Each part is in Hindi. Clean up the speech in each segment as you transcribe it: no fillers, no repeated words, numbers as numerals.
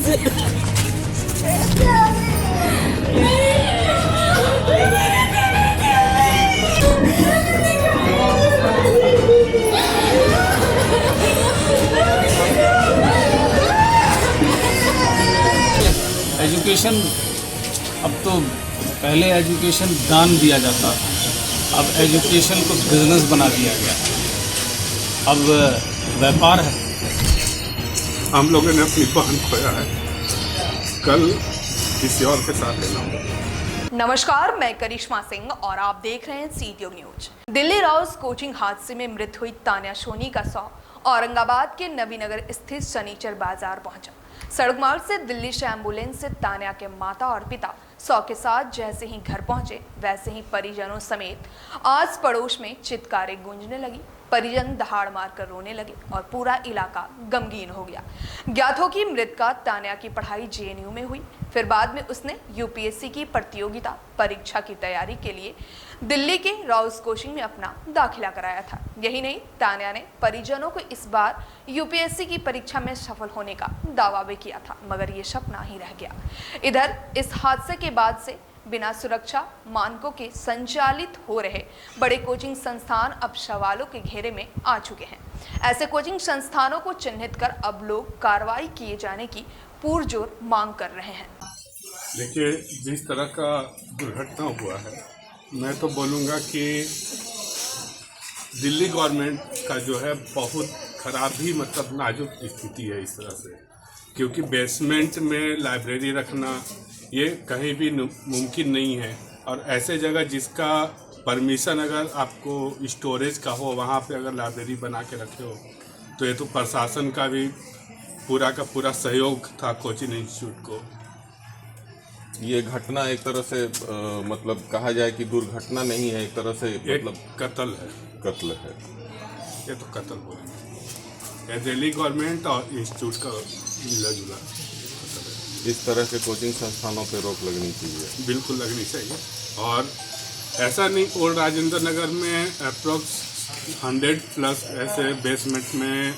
एजुकेशन, अब तो पहले एजुकेशन दान दिया जाता, अब एजुकेशन को बिजनेस बना दिया गया, अब व्यापार है। हम लोगों ने अपनी बहन खोया है, कल किसी और के साथ लेना। नमस्कार, मैं करिश्मा सिंह और आप देख रहे हैं CTO news. Delhi Rouse coaching हादसे में मृत हुई तान्या सोनी का शव औरंगाबाद के नबीनगर स्थित शनिचर बाजार पहुंचा। सड़क मार्ग से दिल्ली से एम्बुलेंस से तान्या के माता और पिता शव के साथ जैसे ही घर पहुंचे, वैसे ही परिजनों समेत आस पड़ोस में चित्कारें गूंजने लगी। परिजन दहाड़ मारकर रोने लगे और पूरा इलाका गमगीन हो गया। ज्ञात हो कि मृतका तान्या की पढ़ाई जेएनयू में हुई, फिर बाद में उसने यूपीएससी की प्रतियोगिता परीक्षा की तैयारी के लिए दिल्ली के राउस कोचिंग में अपना दाखिला कराया था। यही नहीं, तान्या ने परिजनों को इस बार यूपीएससी की परीक्षा में सफल होने का दावा भी किया था, मगर ये सपना ही रह गया। इधर इस हादसे के बाद से बिना सुरक्षा मानकों के संचालित हो रहे बड़े कोचिंग संस्थान अब सवालों के घेरे में आ चुके हैं। ऐसे कोचिंग संस्थानों को चिन्हित कर अब लोग कार्रवाई किए जाने की पुरजोर मांग कर रहे हैं। देखिए, जिस तरह का दुर्घटना हुआ है, मैं तो बोलूँगा कि दिल्ली गवर्नमेंट का जो है बहुत खराब ही मतलब नाजुक स्थिति है इस तरह से, क्योंकि बेसमेंट में लाइब्रेरी रखना ये कहीं भी मुमकिन नहीं है। और ऐसे जगह जिसका परमिशन अगर आपको स्टोरेज का हो, वहाँ पे अगर लाइब्रेरी बना के रखे हो, तो ये तो प्रशासन का भी पूरा का पूरा सहयोग था कोचिंग इंस्टीट्यूट को। ये घटना एक तरह से मतलब कहा जाए कि दुर्घटना नहीं है, एक तरह से मतलब कत्ल है। कत्ल है, ये तो कत्ल बोलेंगे। दिल्ली गवर्नमेंट और इंस्टीट्यूट का मिला जुला इस तरह के कोचिंग संस्थानों पे रोक लगनी चाहिए, बिल्कुल लगनी चाहिए। और ऐसा नहीं, ओल्ड राजेंद्र नगर में अप्रोक्स 100+ ऐसे बेसमेंट में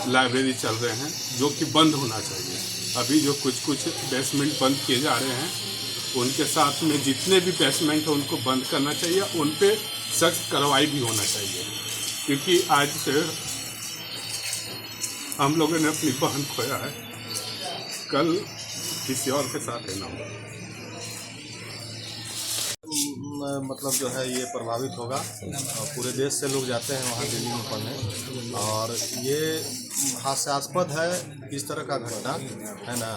लाइब्रेरी चल रहे हैं जो कि बंद होना चाहिए। अभी जो कुछ बेसमेंट बंद किए जा रहे हैं, उनके साथ में जितने भी बेसमेंट हैं उनको बंद करना चाहिए, उन पे सख्त कार्रवाई भी होना चाहिए। क्योंकि आज से हम लोगों ने अपनी बहन खोया है, कल किसी और के साथ लेना होगा। मतलब जो है ये प्रभावित होगा, पूरे देश से लोग जाते हैं वहाँ दिल्ली में पढ़ने, और ये हास्यास्पद है इस तरह का घटना, है ना।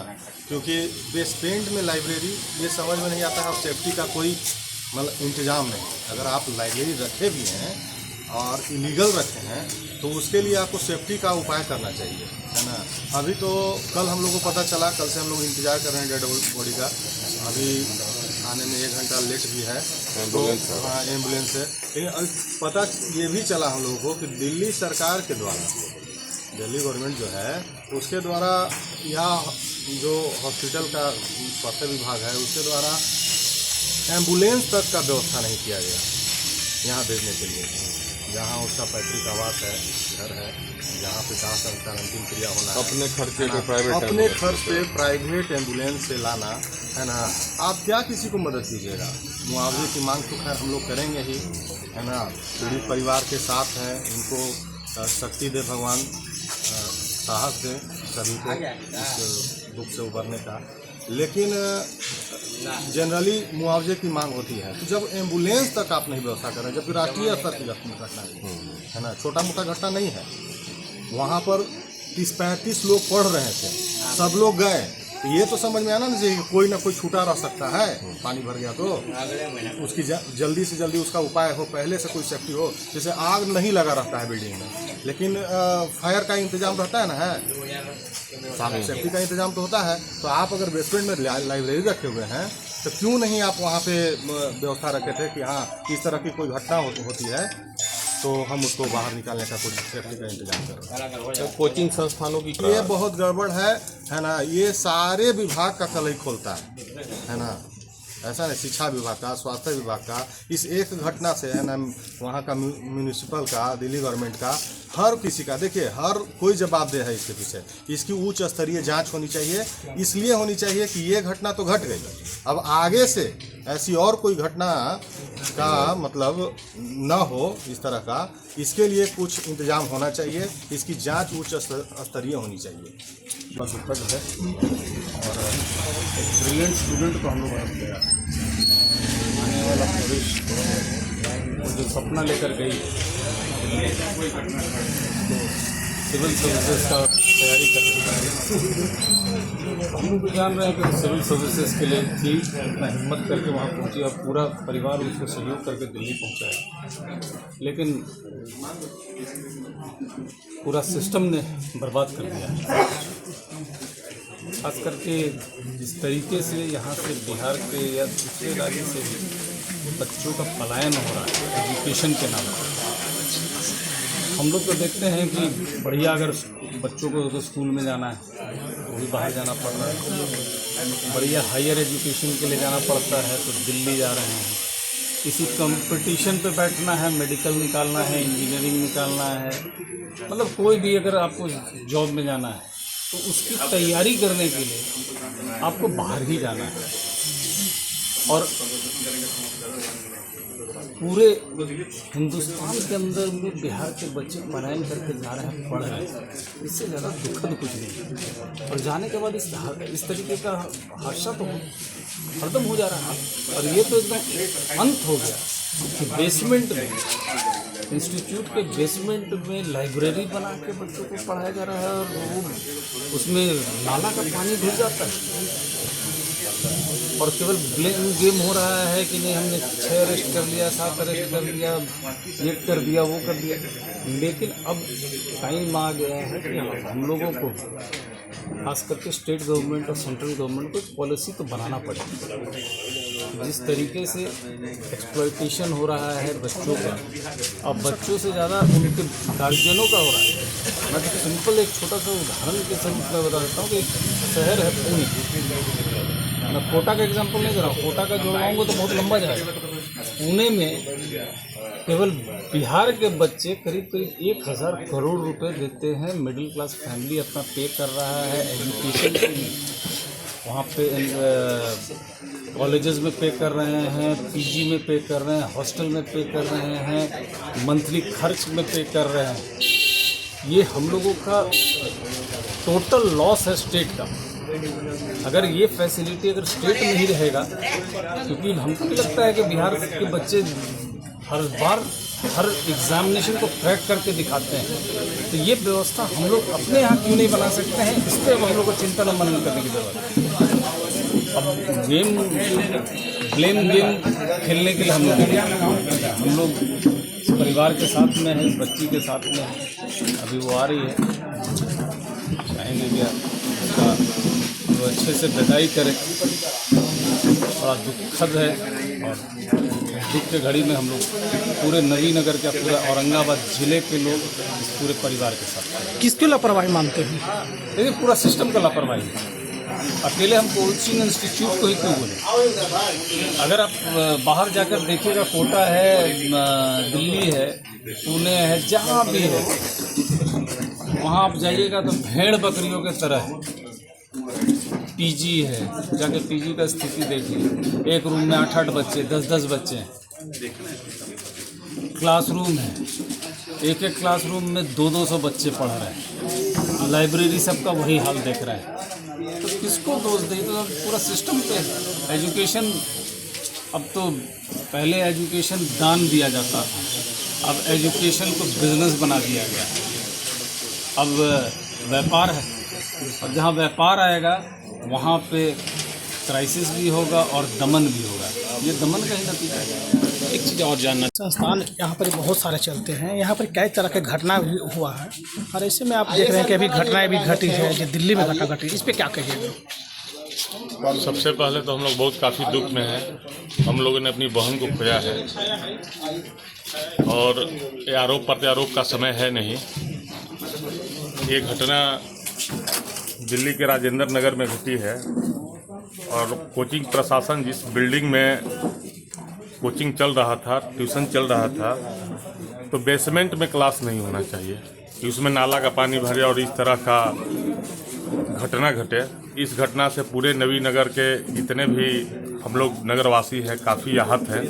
क्योंकि बेसमेंट में लाइब्रेरी, ये समझ में नहीं आता है, सेफ्टी का कोई मतलब इंतज़ाम नहीं। अगर आप लाइब्रेरी रखे भी हैं और इलीगल रखे हैं, तो उसके लिए आपको सेफ्टी का उपाय करना चाहिए, है ना। अभी तो कल हम लोग को पता चला, कल से हम लोग इंतज़ार कर रहे हैं डेड बॉडी का। अभी आने में 1 घंटा लेट भी है, तो हाँ एम्बुलेंस है। लेकिन पता ये भी चला हम लोगों को कि दिल्ली सरकार के द्वारा, दिल्ली गवर्नमेंट जो है उसके द्वारा यहाँ जो हॉस्पिटल का स्वास्थ्य विभाग है उसके द्वारा एम्बुलेंस तक का व्यवस्था नहीं किया गया यहाँ भेजने के लिए। जहाँ उसका पैतृक आवास है, घर है, जहाँ पे दाह संस्कार अंतिम क्रिया होना है, अपने खर्चे पे अपने खर्च पे प्राइवेट एम्बुलेंस से लाना, है ना। आप क्या किसी को मदद कीजिएगा? मुआवजे की मांग तो खैर हम लोग करेंगे ही, है ना। पीड़ित परिवार के साथ हैं, उनको शक्ति दे भगवान, साहस दे सभी को इस दुख से उबरने का। लेकिन जनरली मुआवजे की मांग होती है, तो जब एम्बुलेंस तक आप नहीं व्यवस्था कर रहे, जबकि राष्ट्रीय स्तर की घटना है ना, छोटा मोटा घटना नहीं है। वहाँ पर 30-35 लोग पढ़ रहे थे, सब लोग गए, ये तो समझ में आना ना चाहिए, कोई ना कोई छूटा रह सकता है। पानी भर गया तो उसकी जल्दी से जल्दी उसका उपाय हो, पहले से कोई सेफ्टी हो। जैसे आग नहीं लगा रहता है बिल्डिंग में, लेकिन फायर का इंतजाम रहता है ना, है सेफ्टी का इंतजाम तो होता है। तो आप अगर बेसमेंट में लाइब्रेरी रखे हुए हैं, तो क्यों नहीं आप वहाँ पे व्यवस्था रखे थे कि हाँ इस तरह की कोई घटना होती है तो हम उसको बाहर निकालने का कुछ सेफ्टी का इंतजाम करें। तो कोचिंग संस्थानों की ये बहुत गड़बड़ है ना। ये सारे विभाग का कलई खोलता है ना। ऐसा नहीं, शिक्षा विभाग का, स्वास्थ्य विभाग का, इस एक घटना से, है ना, वहाँ का म्यूनिसिपल का, दिल्ली गवर्नमेंट का हर किसी का, देखिए हर कोई जवाबदेह है इसके पीछे। इसकी उच्च स्तरीय जांच होनी चाहिए, इसलिए होनी चाहिए कि ये घटना तो घट गई, अब आगे से ऐसी और कोई घटना का मतलब न हो इस तरह का, इसके लिए कुछ इंतजाम होना चाहिए, इसकी जांच उच्च स्तरीय होनी चाहिए। बस दुखद है और एक ब्रिलियंट स्टूडेंट को हम लोग हरा दिया। आने वाला भविष्य वो जो सपना लेकर गई तो सिविल सर्विसेज का तैयारी कर रहा है। हम लोग भी जान रहे हैं कि सिविल सर्विसेज के लिए थी, इतना हिम्मत करके वहाँ पहुँची और पूरा परिवार उसको सहयोग करके दिल्ली पहुँचाया, लेकिन पूरा सिस्टम ने बर्बाद कर दिया। खास करके जिस तरीके से यहाँ से बिहार के या दूसरे राज्य से भी बच्चों का पलायन हो रहा है एजुकेशन के नाम पर। हम लोग तो देखते हैं कि बढ़िया अगर बच्चों को तो स्कूल में जाना है वो भी बाहर जाना पड़ रहा है, बढ़िया हायर एजुकेशन के लिए जाना पड़ता है तो दिल्ली जा रहे हैं, किसी कंपटीशन पे बैठना है, मेडिकल निकालना है, इंजीनियरिंग निकालना है, मतलब कोई भी अगर आपको जॉब में जाना है तो उसकी तैयारी करने के लिए आपको बाहर ही जाना है। और पूरे हिंदुस्तान के अंदर में बिहार के बच्चे पलायन करके जा रहे हैं, पढ़ रहे हैं, इससे ज़्यादा दुखद कुछ नहीं। और जाने के बाद इस तरीके का हादसा तो हरदम हो जा रहा है। और ये तो एकदम अंत हो गया कि बेसमेंट में, इंस्टीट्यूट के बेसमेंट में लाइब्रेरी बना के बच्चों को पढ़ाया जा रहा है और वो उसमें नाला का पानी घुस जाता है और केवल ब्लेम गेम हो रहा है कि नहीं हमने 6 अरेस्ट कर लिया, 7 अरेस्ट कर लिया, ये कर दिया, वो कर दिया। लेकिन अब टाइम आ गया है कि हम लोगों को खास करके स्टेट गवर्नमेंट और सेंट्रल गवर्नमेंट को पॉलिसी तो बनाना पड़ेगा। जिस तरीके से एक्सप्लॉयटेशन हो रहा है बच्चों का, अब बच्चों से ज़्यादा उनके गार्जियनों का हो रहा है। मैं तो सिंपल एक छोटा सा उदाहरण के साथ मैं बता देता हूँ कि एक शहर है पुणे, मैं कोटा का एग्जांपल नहीं दे रहा हूँ, कोटा का जोड़वाऊंगा तो बहुत लंबा जाएगा। पुणे में केवल बिहार के बच्चे करीब करीब 1000 करोड़ रुपए देते हैं, मिडिल क्लास फैमिली अपना पे कर रहा है एजुकेशन के लिए, वहाँ पे कॉलेजेस में पे कर रहे हैं, पीजी में पे कर रहे हैं, हॉस्टल में पे कर रहे हैं, मंथली खर्च में पे कर रहे हैं। ये हम लोगों का टोटल लॉस है स्टेट का। अगर ये फैसिलिटी अगर स्टेट में ही रहेगा, क्योंकि हमको भी लगता है कि बिहार के बच्चे हर बार हर एग्जामिनेशन को क्रैक करके दिखाते हैं, तो ये व्यवस्था हम लोग अपने यहाँ क्यों नहीं बना सकते हैं? इस पर अब हम लोग को चिंतन और मनन करने की जरूरत है। अब गेम ब्लेम गेम खेलने के लिए हम लोग परिवार के साथ में हैं, बच्ची के साथ में हैं, अभी वो आ रही है, चाहेंगे क्या उसका वो अच्छे से विदाई करें। बड़ा दुखद है और दुख के घड़ी में हम लोग पूरे नवीनगर के पूरे औरंगाबाद ज़िले के लोग इस पूरे परिवार के साथ। किसकी लापरवाही मानते हैं? देखिए पूरा सिस्टम का लापरवाही है। अकेले हम कोचिंग इंस्टीट्यूट को ही क्यों बोले? अगर आप बाहर जाकर देखिएगा, कोटा है, दिल्ली है, पुणे है, जहाँ भी है वहाँ आप जाइएगा तो भेड़ बकरियों के तरह है। पीजी है, जाके पीजी का स्थिति देखिए, एक रूम में 8-8 बच्चे, 10-10 बच्चे हैं। क्लासरूम है, एक क्लासरूम में 200-200 बच्चे पढ़ रहे हैं। लाइब्रेरी सबका वही हाल देख रहे हैं, तो किसको दोष दें? तो पूरा सिस्टम पे एजुकेशन, अब तो पहले एजुकेशन दान दिया जाता था, अब एजुकेशन को बिजनेस बना दिया गया। अब व्यापार है, और जहाँ व्यापार आएगा वहाँ पे क्राइसिस भी होगा और दमन भी होगा। ये दमन का ही नतीजा है। एक चीज़ और जानना, संस्थान यहाँ पर बहुत सारे चलते हैं, यहाँ पर कई तरह के घटना भी हुआ है, और ऐसे में आप देख रहे हैं कि अभी घटनाएं भी घटी है, जो दिल्ली में घटना घटी, इस पर क्या कहिएगा? सबसे पहले तो हम लोग बहुत काफ़ी दुख में हैं। हम लोगों ने अपनी बहन को खोया है और ये आरोप प्रत्यारोप का समय है नहीं। ये घटना दिल्ली के राजेंद्र नगर में घटी है और कोचिंग प्रशासन जिस बिल्डिंग में कोचिंग चल रहा था, ट्यूशन चल रहा था, तो बेसमेंट में क्लास नहीं होना चाहिए। कि उसमें नाला का पानी भरे और इस तरह का घटना घटे। इस घटना से पूरे नवीनगर के जितने भी हम लोग नगरवासी हैं काफ़ी आहत हैं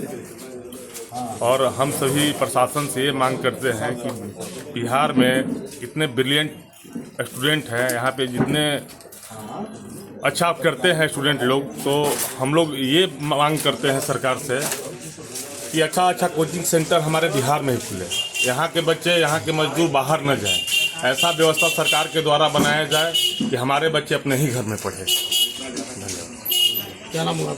और हम सभी प्रशासन से ये मांग करते हैं कि बिहार में इतने ब्रिलियंट स्टूडेंट हैं, यहाँ पे जितने अच्छा करते हैं स्टूडेंट लोग, तो हम लोग ये मांग करते हैं सरकार से कि अच्छा कोचिंग सेंटर हमारे बिहार में ही खुले, यहाँ के बच्चे, यहाँ के मजदूर बाहर न जाएं। ऐसा व्यवस्था सरकार के द्वारा बनाया जाए कि हमारे बच्चे अपने ही घर में पढ़े। धन्यवाद। क्या नाम हुआ?